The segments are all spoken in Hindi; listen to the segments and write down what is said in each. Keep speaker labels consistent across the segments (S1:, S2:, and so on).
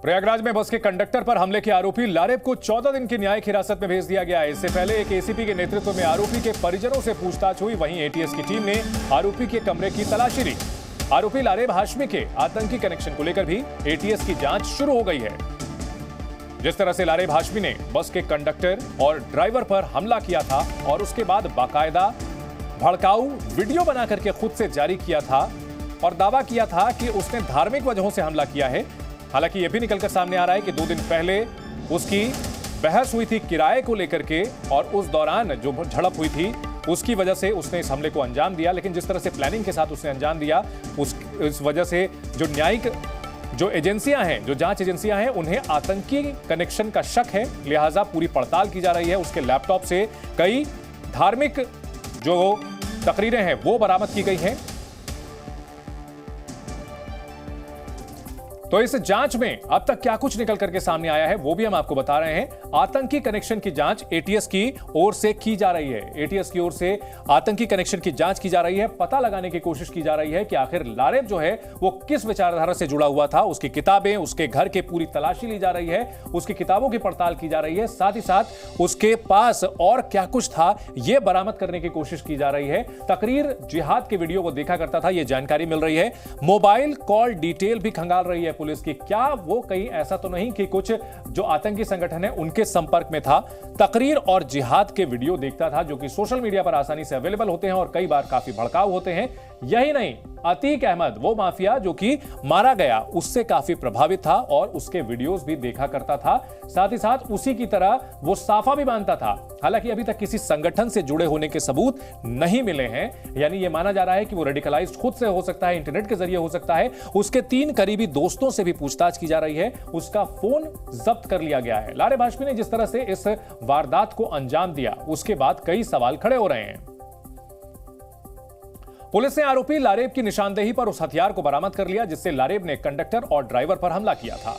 S1: प्रयागराज में बस के कंडक्टर पर हमले के आरोपी लारेब को 14 दिन की न्यायिक हिरासत में भेज दिया गया है। इससे पहले एक एसीपी के नेतृत्व में आरोपी के परिजनों से पूछताछ हुई। वहीं एटीएस की टीम ने आरोपी के कमरे की तलाशी ली। आरोपी लारेब हाशमी के आतंकी कनेक्शन को लेकर भी एटीएस की जांच शुरू हो गई है। जिस तरह से लारेब हाशमी ने बस के कंडक्टर और ड्राइवर पर हमला किया था और उसके बाद बाकायदा भड़काऊ वीडियो बना करके खुद से जारी किया था और दावा किया था कि उसने धार्मिक वजहों से हमला किया है। हालांकि यह भी निकलकर सामने आ रहा है कि 2 दिन पहले उसकी बहस हुई थी किराए को लेकर के और उस दौरान जो झड़प हुई थी उसकी वजह से उसने इस हमले को अंजाम दिया। लेकिन जिस तरह से प्लानिंग के साथ उसने अंजाम दिया उस वजह से जो न्यायिक जो एजेंसियां हैं, जो जांच एजेंसियां हैं, उन्हें आतंकी कनेक्शन का शक है। लिहाजा पूरी पड़ताल की जा रही है। उसके लैपटॉप से कई धार्मिक जो तकरीरें हैं वो बरामद की गई हैं। तो इस जांच में अब तक क्या कुछ निकल करके सामने आया है वो भी हम आपको बता रहे हैं। आतंकी कनेक्शन की जांच एटीएस की ओर से की जा रही है। एटीएस की ओर से आतंकी कनेक्शन की जांच की जा रही है। पता लगाने की कोशिश की जा रही है कि आखिर लारेब जो है वो किस विचारधारा से जुड़ा हुआ था। उसकी किताबें, उसके घर के पूरी तलाशी ली जा रही है। उसकी किताबों की पड़ताल की जा रही है। साथ ही साथ उसके पास और क्या कुछ था यह बरामद करने की कोशिश की जा रही है। तकरीर जिहाद के वीडियो को देखा करता था, यह जानकारी मिल रही है। मोबाइल कॉल डिटेल भी खंगाल रही है पुलिस की। क्या वो कहीं ऐसा तो नहीं कि कुछ जो आतंकी संगठन है उनके संपर्क में था। तकरीर और जिहाद के वीडियो देखता था जो कि सोशल मीडिया पर आसानी से अवेलेबल होते हैं और कई बार काफी भड़काऊ होते हैं। यही नहीं, अतीक अहमद वो माफिया जो कि मारा गया उससे काफी प्रभावित था और उसके वीडियोस भी देखा करता था। साथ ही साथ उसी की तरह वो साफा भी बांधता था। हालांकि अभी तक किसी संगठन से जुड़े होने के सबूत नहीं मिले हैं। यानी यह माना जा रहा है कि वो रेडिकलाइज्ड खुद से हो सकता है, इंटरनेट के जरिए हो सकता है। उसके 3 करीबी दोस्तों से भी पूछताछ की जा रही है। उसका फोन जब्त कर लिया गया है। लारेब हाशमी ने जिस तरह से इस वारदात को अंजाम दिया उसके बाद कई सवाल खड़े हो रहे हैं। पुलिस ने आरोपी लारेब की निशानदेही पर उस हथियार को बरामद कर लिया जिससे लारेब ने कंडक्टर और ड्राइवर पर हमला किया था।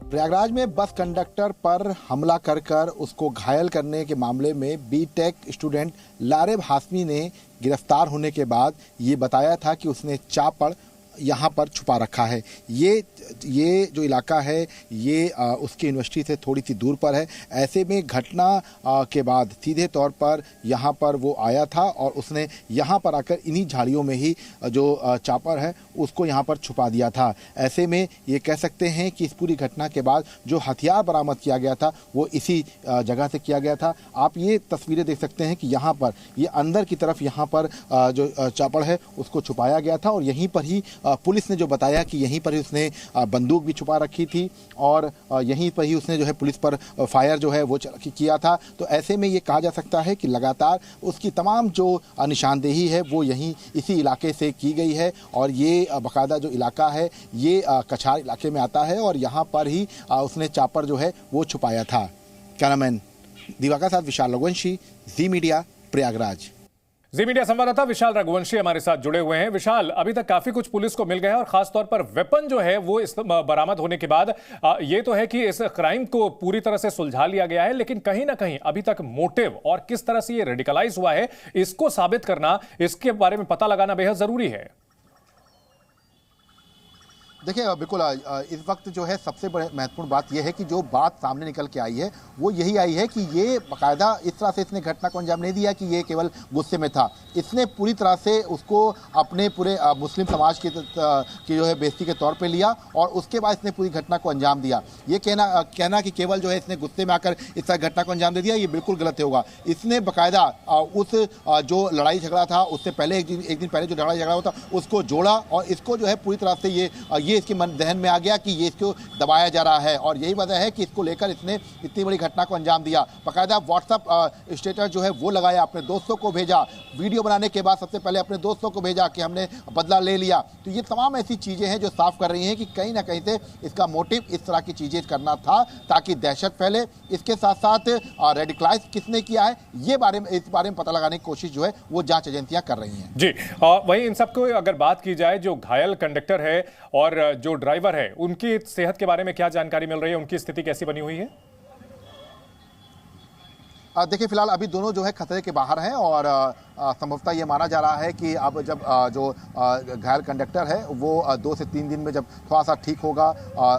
S2: प्रयागराज में बस कंडक्टर पर हमला कर उसको घायल करने के मामले में बीटेक स्टूडेंट लारेब हाशमी ने गिरफ्तार होने के बाद ये बताया था कि उसने चापड़ यहाँ पर छुपा रखा है। ये जो इलाका है ये उसकी यूनिवर्सिटी से थोड़ी सी दूर पर है। ऐसे में घटना के बाद सीधे तौर पर यहाँ पर वो आया था और उसने यहाँ पर आकर इन्हीं झाड़ियों में ही जो चापर है उसको यहाँ पर छुपा दिया था। ऐसे में ये कह सकते हैं कि इस पूरी घटना के बाद जो हथियार बरामद किया गया था वो इसी जगह से किया गया था। आप ये तस्वीरें देख सकते हैं कि यहाँ पर ये अंदर की तरफ यहाँ पर जो चापड़ है उसको छुपाया गया था और यहीं पर ही पुलिस ने जो बताया कि यहीं पर ही उसने बंदूक भी छुपा रखी थी और यहीं पर ही उसने जो है पुलिस पर फायर जो है वो किया था। तो ऐसे में ये कहा जा सकता है कि लगातार उसकी तमाम जो निशानदेही है वो यहीं इसी इलाके से की गई है और ये बाकायदा जो इलाका है ये कछार इलाके में आता है और यहाँ पर ही उसने चापर जो है वो छुपाया था। कैमरामैन दिवाकर साथ विशाल रघुवंशी, जी मीडिया, प्रयागराज।
S1: जी मीडिया संवाददाता विशाल रघुवंशी हमारे साथ जुड़े हुए हैं। विशाल, अभी तक काफी कुछ पुलिस को मिल गया है और खासतौर पर वेपन जो है वो इस बरामद होने के बाद ये तो है कि इस क्राइम को पूरी तरह से सुलझा लिया गया है, लेकिन कहीं ना कहीं अभी तक मोटिव और किस तरह से ये रेडिकलाइज हुआ है इसको साबित करना, इसके बारे में पता लगाना बेहद जरूरी है।
S2: देखिए बिल्कुल इस वक्त जो है सबसे बड़ी महत्वपूर्ण बात यह है कि जो बात सामने निकल के आई है वो यही आई है कि ये बाकायदा इस तरह से इसने घटना को अंजाम नहीं दिया कि ये केवल गुस्से में था। इसने पूरी तरह से उसको अपने पूरे मुस्लिम समाज की जो है बेइज्जती के तौर पे लिया और उसके बाद इसने पूरी घटना को अंजाम दिया। ये कहना कि केवल जो है इसने गुस्से में आकर इस तरह घटना को अंजाम दे दिया ये बिल्कुल गलत होगा। इसने बाकायदा उस जो लड़ाई झगड़ा था उससे पहले एक दिन पहले जो लड़ाई झगड़ा हुआ था उसको जोड़ा और इसको जो है पूरी तरह से ये इसके मन जहन में आ गया कि ये इसको दबाया जा रहा है और यही वजह है कि इसको लेकर इसने इतनी बड़ी घटना को अंजाम दिया। बाकायदा व्हाट्सएप स्टेटस जो है वो लगाया, अपने दोस्तों को भेजा, वीडियो बनाने के बाद सबसे पहले अपने दोस्तों को भेजा कि हमने बदला ले लिया। तो ये तमाम ऐसी चीज़ें हैं जो साफ कर रही हैं कि कहीं ना कहीं से इसका मोटिव इस तरह की चीज़ें करना था ताकि दहशत फैले। इसके साथ साथ रेडिकलाइज किसने किया है इस बारे में पता लगाने की कोशिश जो है वो जाँच एजेंसियाँ कर रही हैं।
S1: जी, वहीं इन सबको अगर बात की जाए, जो घायल कंडक्टर है और जो ड्राइवर है उनकी सेहत के बारे में क्या जानकारी मिल रही है, उनकी स्थिति कैसी बनी हुई है?
S2: देखिए फिलहाल अभी दोनों जो है खतरे के बाहर हैं और संभवतः ये माना जा रहा है कि अब जब जो घायल कंडक्टर है वो 2 से 3 दिन में जब थोड़ा सा ठीक होगा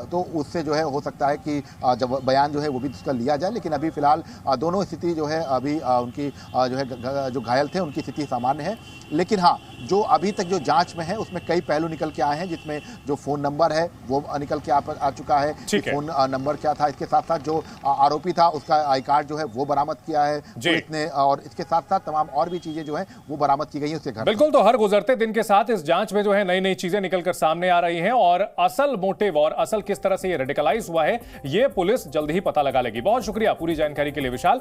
S2: तो उससे जो है हो सकता है कि जब बयान जो है वो भी उसका लिया जाए। लेकिन अभी फिलहाल दोनों स्थिति जो है अभी उनकी जो है जो घायल थे उनकी स्थिति सामान्य है। लेकिन हाँ, जो अभी तक जो जांच में है उसमें कई पहलू निकल के आए हैं, जिसमें जो फोन नंबर है वो निकल के आ चुका है। फोन नंबर क्या था, इसके साथ साथ जो आरोपी था उसका आई कार्ड जो है वो बरामद किया है पुलिस ने, और इसके साथ साथ तमाम और भी चीजें जो है वो बरामद की गई है उसके घर।
S1: बिल्कुल, तो हर गुजरते दिन के साथ इस जांच में जो है नई नई चीजें निकलकर सामने आ रही हैं और असल मोटिव और असल किस तरह से ये रेडिकलाइज हुआ है ये पुलिस जल्द ही पता लगा लेगी। बहुत शुक्रिया पूरी जानकारी के लिए विशाल।